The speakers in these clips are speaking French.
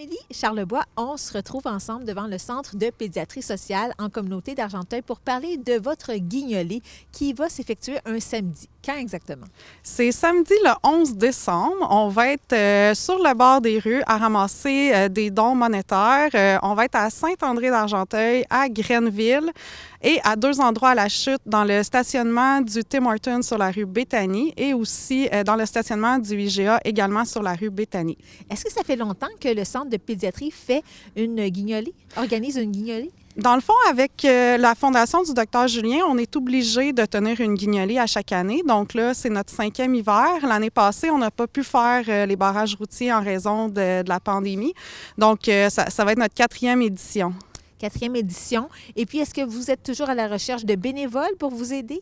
Amélie Charlebois, on se retrouve ensemble devant le Centre de pédiatrie sociale en communauté d'Argenteuil pour parler de votre guignolée qui va s'effectuer un samedi. Quand exactement? C'est samedi le 11 décembre. On va être sur le bord des rues à ramasser des dons monétaires. On va être à Saint-André-d'Argenteuil, à Grenville et à 2 endroits à la chute, dans le stationnement du Tim Hortons sur la rue Béthanie et aussi dans le stationnement du IGA également sur la rue Béthanie. Est-ce que ça fait longtemps que le Centre de pédiatrie fait une guignolée, organise une guignolée? Dans le fond, avec la fondation du Dr Julien, on est obligé de tenir une guignolée à chaque année. Donc là, c'est notre 5e hiver. L'année passée, on n'a pas pu faire les barrages routiers en raison de la pandémie. Donc, ça va être notre 4e édition. 4e édition. Et puis, est-ce que vous êtes toujours à la recherche de bénévoles pour vous aider?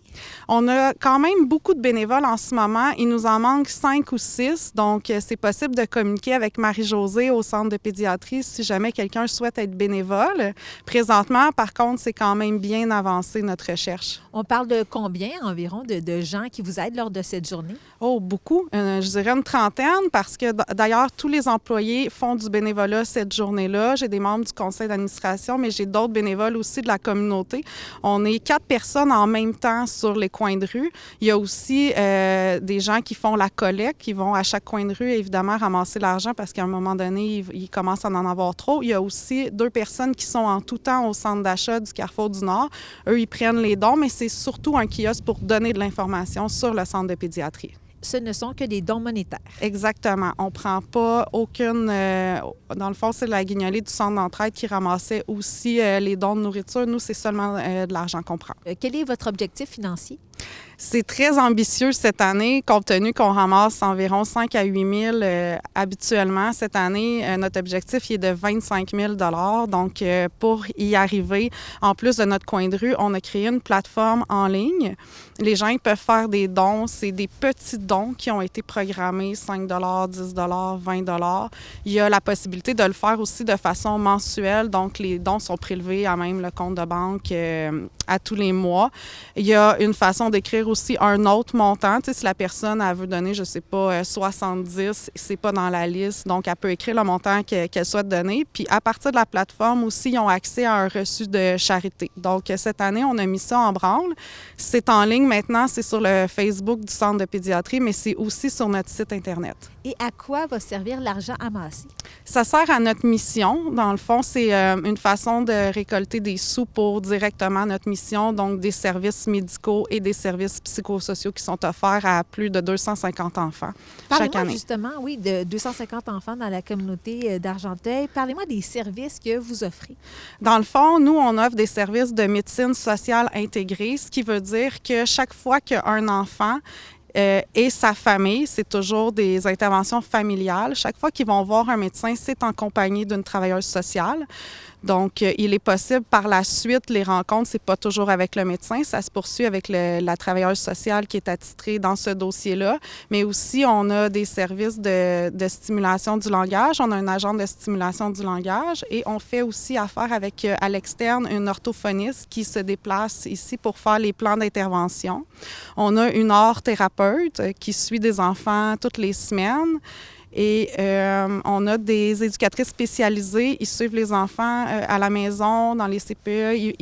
On a quand même beaucoup de bénévoles en ce moment. Il nous en manque 5 ou 6. Donc, c'est possible de communiquer avec Marie-Josée au Centre de pédiatrie si jamais quelqu'un souhaite être bénévole. Présentement, par contre, c'est quand même bien avancé notre recherche. On parle de combien environ de gens qui vous aident lors de cette journée? Oh, beaucoup. Je dirais une trentaine parce que d'ailleurs, tous les employés font du bénévolat cette journée-là. J'ai des membres du conseil d'administration, mais j'ai d'autres bénévoles aussi de la communauté. On est 4 personnes en même temps sur les coins de rue. Il y a aussi des gens qui font la collecte, qui vont à chaque coin de rue, évidemment, ramasser l'argent parce qu'à un moment donné, il commence à en avoir trop. Il y a aussi 2 personnes qui sont en tout temps au centre d'achat du Carrefour du Nord. Eux, ils prennent les dons, mais c'est surtout un kiosque pour donner de l'information sur le centre de pédiatrie. Ce ne sont que des dons monétaires. Exactement. On ne prend pas aucune... dans le fond, c'est la guignolée du centre d'entraide qui ramassait aussi les dons de nourriture. Nous, c'est seulement de l'argent qu'on prend. Quel est votre objectif financier? C'est très ambitieux cette année, compte tenu qu'on ramasse environ 5 à 8 000 habituellement. Cette année, notre objectif il est de 25 000 $. Donc, pour y arriver, en plus de notre coin de rue, on a créé une plateforme en ligne. Les gens ils peuvent faire des dons. C'est des petits dons qui ont été programmés, 5 $, 10 $, 20 $. Il y a la possibilité de le faire aussi de façon mensuelle. Donc, les dons sont prélevés à même le compte de banque à tous les mois. Il y a une façon d'écrire aussi un autre montant. Tu sais, si la personne elle veut donner, je ne sais pas, 70, c'est pas dans la liste. Donc, elle peut écrire le montant qu'elle souhaite donner. Puis, à partir de la plateforme aussi, ils ont accès à un reçu de charité. Donc, cette année, on a mis ça en branle. C'est en ligne maintenant, c'est sur le Facebook du Centre de pédiatrie, mais c'est aussi sur notre site Internet. Et à quoi va servir l'argent amassé? Ça sert à notre mission. Dans le fond, c'est une façon de récolter des sous pour directement notre mission, donc des services médicaux et des services psychosociaux qui sont offerts à plus de 250 enfants chaque année. Justement, oui, de 250 enfants dans la communauté d'Argenteuil. Parlez-moi des services que vous offrez. Dans le fond, nous, on offre des services de médecine sociale intégrée, ce qui veut dire que chaque fois qu'un enfant et sa famille, c'est toujours des interventions familiales. Chaque fois qu'ils vont voir un médecin, c'est en compagnie d'une travailleuse sociale. Donc, il est possible par la suite, les rencontres, c'est pas toujours avec le médecin, ça se poursuit avec la travailleuse sociale qui est attitrée dans ce dossier-là. Mais aussi, on a des services de stimulation du langage. On a un agent de stimulation du langage et on fait aussi affaire avec, à l'externe, une orthophoniste qui se déplace ici pour faire les plans d'intervention. On a une orthothérapeute qui suit des enfants toutes les semaines. Et on a des éducatrices spécialisées. Ils suivent les enfants à la maison, dans les CPE.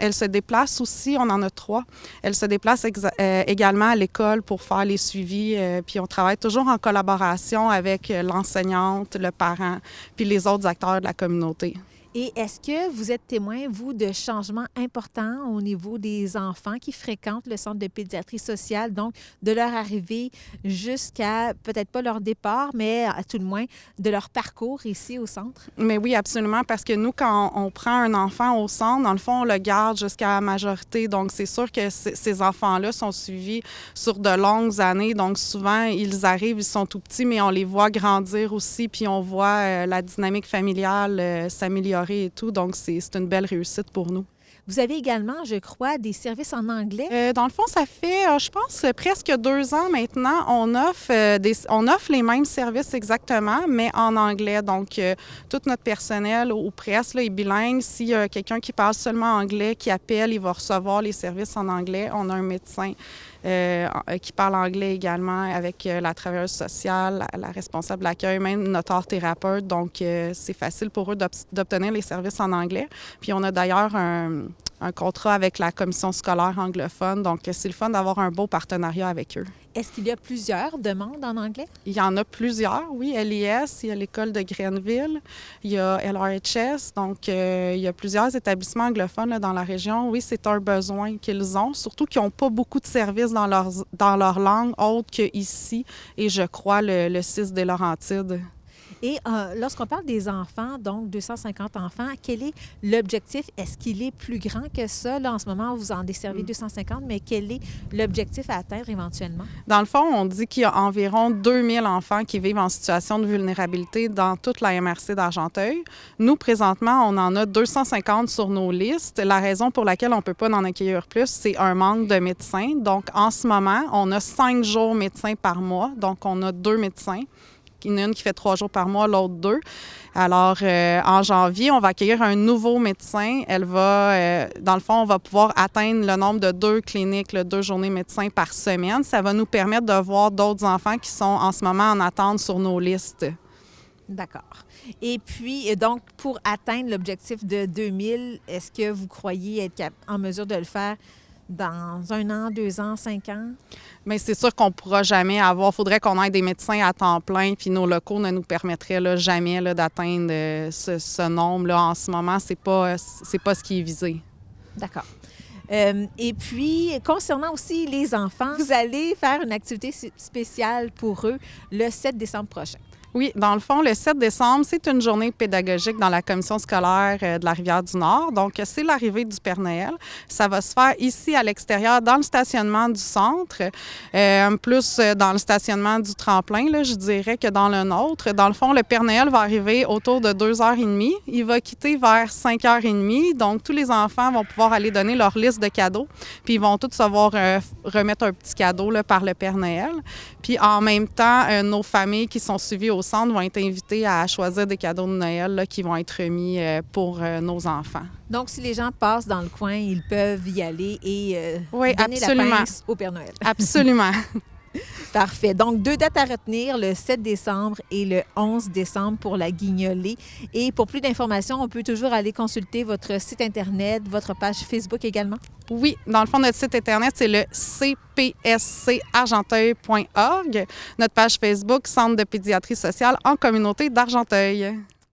Elles se déplacent aussi, on en a 3. Elles se déplacent également à l'école pour faire les suivis. Puis on travaille toujours en collaboration avec l'enseignante, le parent, puis les autres acteurs de la communauté. Et est-ce que vous êtes témoin, vous, de changements importants au niveau des enfants qui fréquentent le centre de pédiatrie sociale, donc de leur arrivée jusqu'à, peut-être pas leur départ, mais à tout le moins de leur parcours ici au centre? Mais oui, absolument, parce que nous, quand on prend un enfant au centre, dans le fond, on le garde jusqu'à la majorité. Donc, c'est sûr que ces enfants-là sont suivis sur de longues années. Donc, souvent, ils arrivent, ils sont tout petits, mais on les voit grandir aussi, puis on voit la dynamique familiale s'améliorer et tout. Donc, c'est une belle réussite pour nous. Vous avez également, je crois, des services en anglais. Dans le fond, ça fait, je pense, presque 2 ans maintenant. On offre les mêmes services exactement, mais en anglais. Donc, tout notre personnel ou presque là, est bilingue. S'il y a quelqu'un qui parle seulement anglais, qui appelle, il va recevoir les services en anglais. On a un médecin qui parle anglais également avec la travailleuse sociale, la responsable de l'accueil, même notre art-thérapeute. Donc, c'est facile pour eux d'obtenir les services en anglais. Puis, on a d'ailleurs un contrat avec la commission scolaire anglophone. Donc, c'est le fun d'avoir un beau partenariat avec eux. Est-ce qu'il y a plusieurs demandes en anglais? Il y en a plusieurs, oui. LIS, il y a l'école de Grenville, il y a LRHS. Donc, il y a plusieurs établissements anglophones là, dans la région. Oui, c'est un besoin qu'ils ont, surtout qu'ils n'ont pas beaucoup de services dans leur langue autre qu'ici et je crois le 6 des Laurentides. Et lorsqu'on parle des enfants, donc 250 enfants, quel est l'objectif? Est-ce qu'il est plus grand que ça? Là, en ce moment, vous en desservez 250, mais quel est l'objectif à atteindre éventuellement? Dans le fond, on dit qu'il y a environ 2000 enfants qui vivent en situation de vulnérabilité dans toute la MRC d'Argenteuil. Nous, présentement, on en a 250 sur nos listes. La raison pour laquelle on ne peut pas en accueillir plus, c'est un manque de médecins. Donc, en ce moment, on a 5 jours médecins par mois. Donc, on a 2 médecins. Il y en a une qui fait 3 jours par mois, l'autre 2. Alors, en janvier, on va accueillir un nouveau médecin. Elle va, dans le fond, on va pouvoir atteindre le nombre de 2 cliniques, 2 journées médecins par semaine. Ça va nous permettre de voir d'autres enfants qui sont en ce moment en attente sur nos listes. D'accord. Et puis, donc, pour atteindre l'objectif de 2000, est-ce que vous croyez être en mesure de le faire dans 1 an, 2 ans, 5 ans? Bien, c'est sûr qu'on ne pourra jamais avoir. Il faudrait qu'on ait des médecins à temps plein, puis nos locaux ne nous permettraient là, jamais là, d'atteindre ce nombre-là. En ce moment, c'est pas ce qui est visé. D'accord. Et puis, concernant aussi les enfants, vous allez faire une activité spéciale pour eux le 7 décembre prochain. Oui, dans le fond, le 7 décembre, c'est une journée pédagogique dans la commission scolaire de la Rivière-du-Nord. Donc, c'est l'arrivée du Père Noël. Ça va se faire ici à l'extérieur, dans le stationnement du centre, plus dans le stationnement du tremplin, là, je dirais, que dans le nôtre. Dans le fond, le Père Noël va arriver autour de 2h30. Il va quitter vers 5h30. Donc, tous les enfants vont pouvoir aller donner leur liste de cadeaux. Puis, ils vont tous se voir remettre un petit cadeau là, par le Père Noël. Puis, en même temps, nos familles qui sont suivies au centre vont être invités à choisir des cadeaux de Noël là, qui vont être remis pour nos enfants. Donc, si les gens passent dans le coin, ils peuvent y aller et oui, donner absolument. la pince au Père Noël. Absolument. Parfait. Donc, 2 dates à retenir, le 7 décembre et le 11 décembre pour la Guignolée. Et pour plus d'informations, on peut toujours aller consulter votre site Internet, votre page Facebook également? Oui, dans le fond, notre site Internet, c'est le cpscargenteuil.org. Notre page Facebook, Centre de pédiatrie sociale en communauté d'Argenteuil.